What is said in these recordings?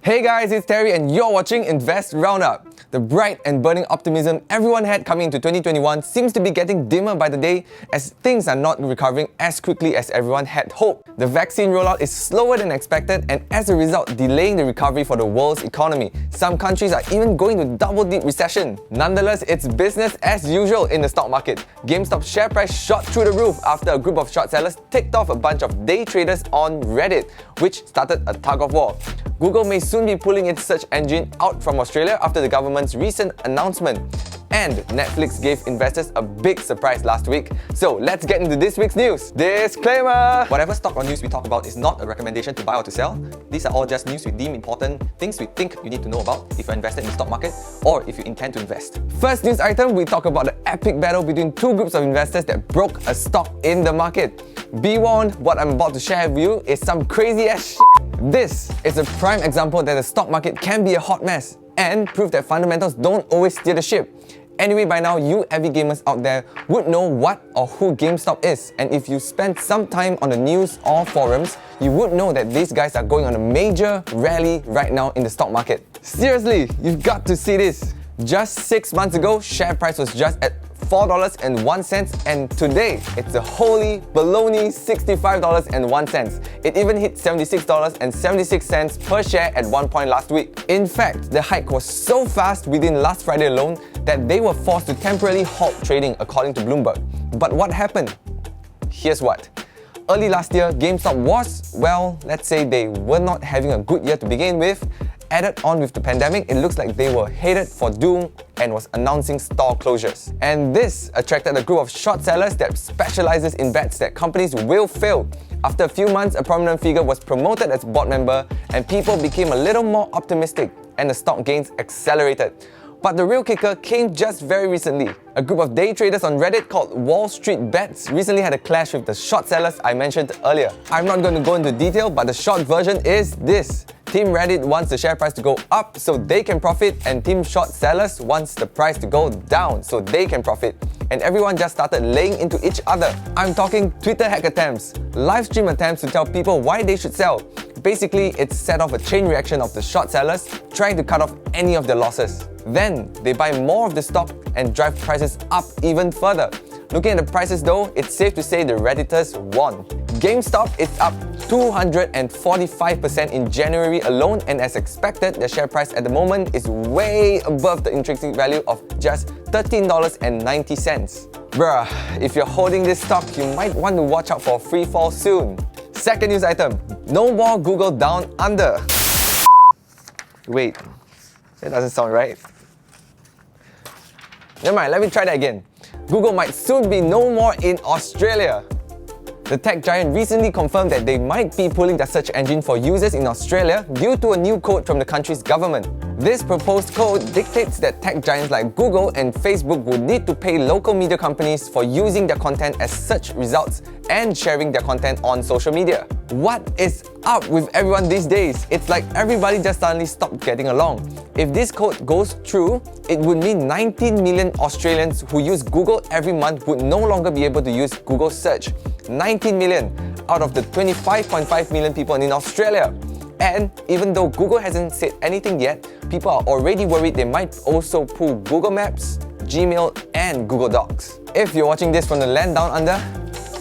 Hey guys, it's Terry and you're watching Invest Roundup. The bright and burning optimism everyone had coming into 2021 seems to be getting dimmer by the day as things are not recovering as quickly as everyone had hoped. The vaccine rollout is slower than expected and as a result delaying the recovery for the world's economy. Some countries are even going to double-dip recession. Nonetheless, it's business as usual in the stock market. GameStop's share price shot through the roof after a group of short sellers ticked off a bunch of day traders on Reddit, which started a tug of war. Google may soon be pulling its search engine out from Australia after the government's recent announcement. And Netflix gave investors a big surprise last week. So let's get into this week's news. Disclaimer! Whatever stock or news we talk about is not a recommendation to buy or to sell. These are all just news we deem important, things we think you need to know about if you're invested in the stock market or if you intend to invest. First news item, we talk about the epic battle between two groups of investors that broke a stock in the market. Be warned, what I'm about to share with you is some crazy ass shit. This is a prime example that the stock market can be a hot mess and proof that fundamentals don't always steer the ship. Anyway, by now, you avid gamers out there would know what or who GameStop is, and if you spend some time on the news or forums, you would know that these guys are going on a major rally right now in the stock market. Seriously, you've got to see this. Just 6 months ago, share price was just at $4.01 and today it's a holy baloney $65.01. It even hit $76.76 per share at one point last week. In fact, the hike was so fast within last Friday alone that they were forced to temporarily halt trading according to Bloomberg. But what happened? Here's what. Early last year, GameStop was, well, let's say they were not having a good year to begin with. Added on with the pandemic, it looks like they were headed for doom and was announcing store closures. And this attracted a group of short sellers that specializes in bets that companies will fail. After a few months, a prominent figure was promoted as board member and people became a little more optimistic and the stock gains accelerated. But the real kicker came just very recently. A group of day traders on Reddit called Wall Street Bets recently had a clash with the short sellers I mentioned earlier. I'm not going to go into detail, but the short version is this. Team Reddit wants the share price to go up so they can profit, and Team Short Sellers wants the price to go down so they can profit. And everyone just started laying into each other. I'm talking Twitter hack attempts, live stream attempts to tell people why they should sell. Basically, it set off a chain reaction of the short sellers trying to cut off any of their losses. Then, they buy more of the stock and drive prices up even further. Looking at the prices though, it's safe to say the Redditors won. GameStop is up 245% in January alone, and as expected, the share price at the moment is way above the intrinsic value of just $13.90. Bruh, if you're holding this stock, you might want to watch out for a free fall soon. Second news item, no more Google down under. Wait, that doesn't sound right. Never mind, let me try that again. Google might soon be no more in Australia. The tech giant recently confirmed that they might be pulling their search engine for users in Australia due to a new code from the country's government. This proposed code dictates that tech giants like Google and Facebook would need to pay local media companies for using their content as search results and sharing their content on social media. What is up with everyone these days? It's like everybody just suddenly stopped getting along. If this code goes through, it would mean 19 million Australians who use Google every month would no longer be able to use Google search. 19 million out of the 25.5 million people in Australia. And even though Google hasn't said anything yet, people are already worried they might also pull Google Maps, Gmail and Google Docs. If you're watching this from the land down under,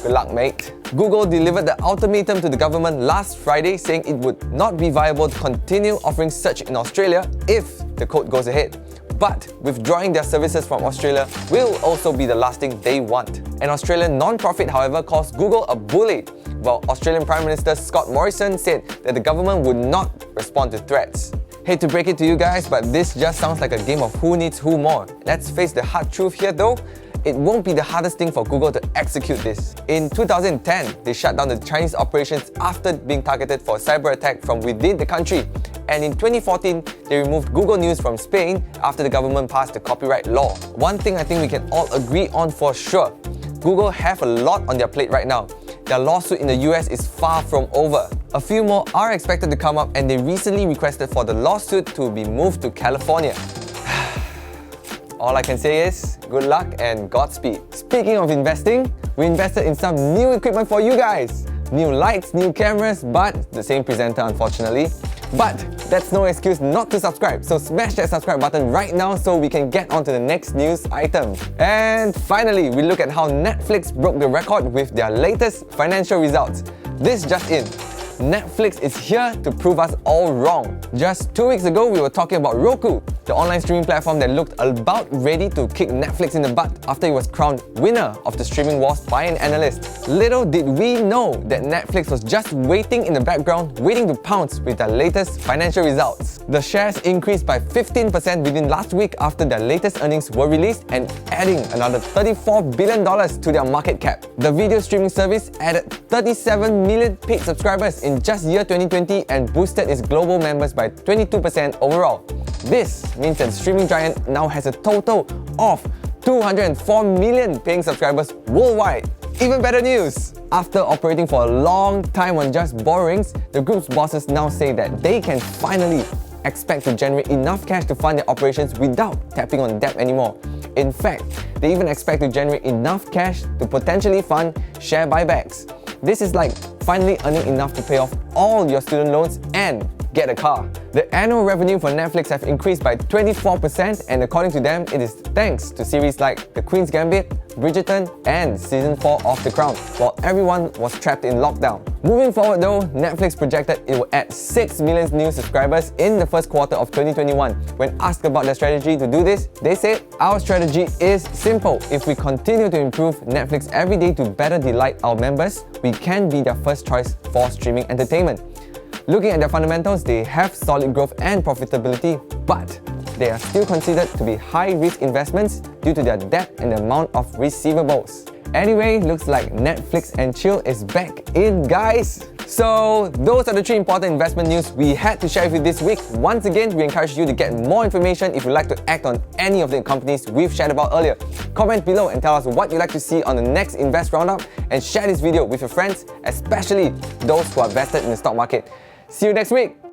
good luck mate. Google delivered the ultimatum to the government last Friday saying it would not be viable to continue offering search in Australia if the code goes ahead. But withdrawing their services from Australia will also be the last thing they want. An Australian non-profit, however, calls Google a bully, while Australian Prime Minister Scott Morrison said that the government would not respond to threats. Hate to break it to you guys, but this just sounds like a game of who needs who more. Let's face the hard truth here though, it won't be the hardest thing for Google to execute this. In 2010, they shut down the Chinese operations after being targeted for a cyber attack from within the country. And in 2014, they removed Google News from Spain after the government passed the copyright law. One thing I think we can all agree on for sure, Google have a lot on their plate right now. Their lawsuit in the US is far from over. A few more are expected to come up and they recently requested for the lawsuit to be moved to California. All I can say is, good luck and Godspeed. Speaking of investing, we invested in some new equipment for you guys. New lights, new cameras, but the same presenter unfortunately. But that's no excuse not to subscribe, so smash that subscribe button right now so we can get on to the next news item. And finally, we look at how Netflix broke the record with their latest financial results. This just in. Netflix is here to prove us all wrong. Just 2 weeks ago, we were talking about Roku, the online streaming platform that looked about ready to kick Netflix in the butt after it was crowned winner of the streaming wars by an analyst. Little did we know that Netflix was just waiting in the background, waiting to pounce with their latest financial results. The shares increased by 15% within last week after their latest earnings were released and adding another $34 billion to their market cap. The video streaming service added 37 million paid subscribers in just year 2020 and boosted its global members by 22% overall. This means that the streaming giant now has a total of 204 million paying subscribers worldwide. Even better news! After operating for a long time on just borrowings, the group's bosses now say that they can finally expect to generate enough cash to fund their operations without tapping on debt anymore. In fact, they even expect to generate enough cash to potentially fund share buybacks. This is like finally earning enough to pay off all your student loans and get a car. The annual revenue for Netflix have increased by 24%, and according to them, it is thanks to series like The Queen's Gambit, Bridgerton, and Season 4 of The Crown, while everyone was trapped in lockdown. Moving forward though, Netflix projected it will add 6 million new subscribers in the first quarter of 2021. When asked about their strategy to do this, they said, "Our strategy is simple. If we continue to improve Netflix every day to better delight our members, we can be their first choice for streaming entertainment." Looking at their fundamentals, they have solid growth and profitability, but they are still considered to be high-risk investments due to their debt and the amount of receivables. Anyway, looks like Netflix and chill is back in, guys! So, those are the 3 important investment news we had to share with you this week. Once again, we encourage you to get more information if you'd like to act on any of the companies we've shared about earlier. Comment below and tell us what you'd like to see on the next Invest Roundup, and share this video with your friends, especially those who are vested in the stock market. See you next week!